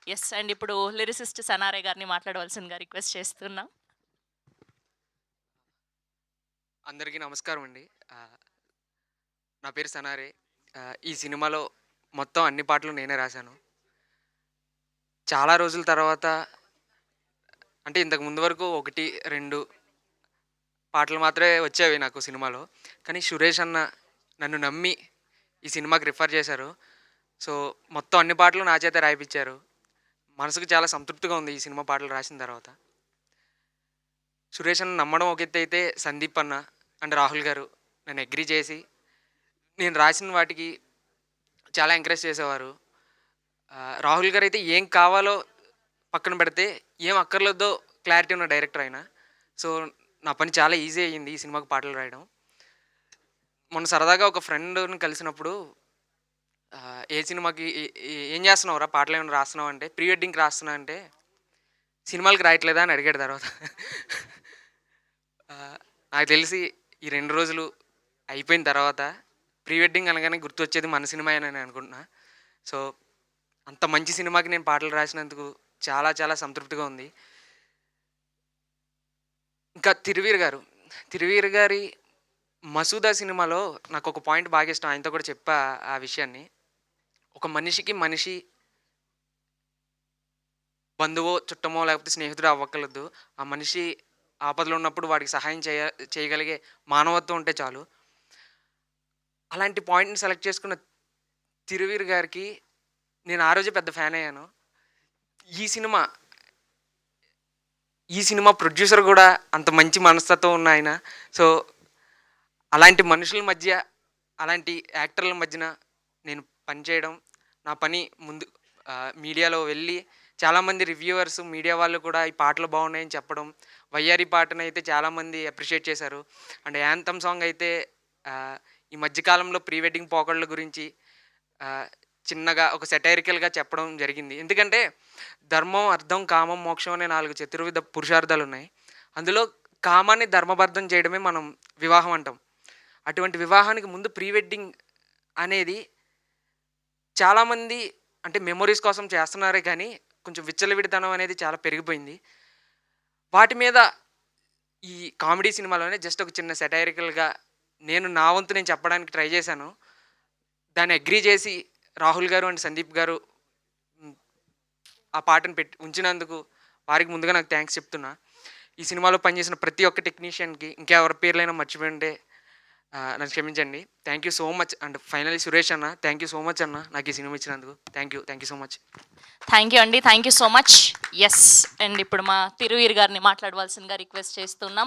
Yes. And ఇప్పుడు lyricist సనారే గారిని మాట్లాడవలసిందిగా రిక్వెస్ట్ చేస్తున్నాం. అందరికీ నమస్కారం అండి. నా పేరు సనారే. ఈ సినిమాలో మొత్తం అన్ని పాటలు నేనే రాశాను. చాలా రోజుల తర్వాత అంటే ఇంతకు ముందు వరకు 1, 2 పాటలు మాత్రమే వచ్చేవి నాకు సినిమాలో. కానీ సురేష్ అన్న నన్ను నమ్మి ఈ సినిమాకి రిఫర్ చేశారు. సో, మొత్తం అన్ని పాటలు నా చేతే రాయిపిచ్చారు. మనసుకు చాలా సంతృప్తిగా ఉంది ఈ సినిమా పాటలు రాసిన తర్వాత. సురేష్ అన్న నమ్మడం ఒక ఎత్తయితే, సందీప్ అన్న అండ్ రాహుల్ గారు నన్ను అగ్రీ చేసి నేను రాసిన వాటికి చాలా ఎంకరేజ్ చేసేవారు. రాహుల్ గారైతే ఏం కావాలో పక్కన పెడితే, ఏం అక్కర్లేదో క్లారిటీ ఉన్న డైరెక్టర్ ఆయన. సో, నా పని చాలా ఈజీ అయ్యింది ఈ సినిమాకి పాటలు రాయడం. మొన్న సరదాగా ఒక ఫ్రెండ్‌ని కలిసినప్పుడు ఏ సినిమాకి "ఏం చేస్తున్నావురా? పాటలేమైనా రాస్తున్నావా?" అంటే, "ప్రీ వెడ్డింగ్‌కి రాస్తున్నా" అంటే, "సినిమాలకి రాయట్లేదా?" అని అడిగాడు తర్వాత. నాకు తెలిసి ఈ 2 రోజులు అయిపోయిన తర్వాత ప్రీ వెడ్డింగ్ అనగానే గుర్తొచ్చేది మన సినిమాయేనని అనుకుంటున్నా. సో, అంత మంచి సినిమాకి నేను పాటలు రాసినందుకు చాలా చాలా సంతృప్తిగా ఉంది. ఇంకా 'తిరువీర్' గారు. 'తిరువీర్' గారి 'మసూదా' సినిమాలో నాకొక పాయింట్ బాగా ఇష్టం. ఆయనతో కూడా చెప్పా ఆ విషయాన్ని. ఒక మనిషికి మనిషి బంధువో, చుట్టమో లేకపోతే స్నేహితుడో అవ్వక్కర్లేదు. ఆ మనిషి ఆపదలో ఉన్నప్పుడు వాడికి సహాయం చేయగలిగే మానవత్వం ఉంటే చాలు. అలాంటి పాయింట్‌ని సెలెక్ట్ చేసుకున్న 'తిరువీర్' గారికి నేను ఆ రోజే పెద్ద ఫ్యాన్ అయ్యాను. ఈ సినిమా ఈ సినిమా ప్రొడ్యూసర్ గూడా అంత మంచి మనస్తత్వం ఉన్న ఆయన. సో, అలాంటి మనుషుల మధ్య, అలాంటి యాక్టర్ల మధ్యన నేను పనిచేయడం, నా పని ముందు మీడియాలో వెళ్ళి చాలామంది రివ్యూవర్స్, మీడియా వాళ్ళు కూడా ఈ పాటలు బాగున్నాయని చెప్పడం, 'వయ్యారి' పాటనైతే చాలామంది అప్రిషియేట్ చేశారు. అండ్ 'యాంథమ్' సాంగ్ అయితే ఈ మధ్య కాలంలో ప్రీ వెడ్డింగ్ పోకడల గురించి ఆహ్, చిన్నగా ఒక సెటైరికల్‌గా చెప్పడం జరిగింది. ఎందుకంటే ధర్మం, అర్థం, కామం, మోక్షం అనే 4 చతుర్విధ పురుషార్థాలున్నాయి. అందులో కామాన్ని ధర్మబద్ధం చేయడమే మనం వివాహం అంటాం. అటువంటి వివాహానికి ముందు ప్రీ వెడ్డింగ్ అనేది చాలామంది అంటే మెమోరీస్ కోసం చేస్తున్నారే కానీ, కొంచెం విచ్చలవిడితనం అనేది చాలా పెరిగిపోయింది. వాటి మీద ఈ కామెడీ సినిమాలోనే జస్ట్ ఒక చిన్న సెటైరికల్‌గా నా వంతు నేను చెప్పడానికి ట్రై చేశాను. దాన్ని అగ్రీ చేసి రాహుల్ గారు అండ్ సందీప్ గారు హ్మ్. ఆ పాటను ఉంచినందుకు వారికి ముందుగా నాకు థాంక్స్ చెప్తున్నా. ఈ సినిమాలో పనిచేసిన ప్రతి ఒక్క టెక్నీషియన్‌కి ఇంకా ఎవరి పేర్లైనా మర్చిపోయుంటే నన్ను క్షమించండి. Thank you so much. And finally Suresh అన్న, థాంక్ యూ సో మచ్ అన్న నాకు ఈ సినిమా ఇచ్చినందుకు. Thank you. Thank you so much. Thank you అండి. Thank you so much. Yes. And ఇప్పుడు మా 'తిరువీర్' గారిని మాట్లాడవలసిందిగా రిక్వెస్ట్ చేస్తున్నాం.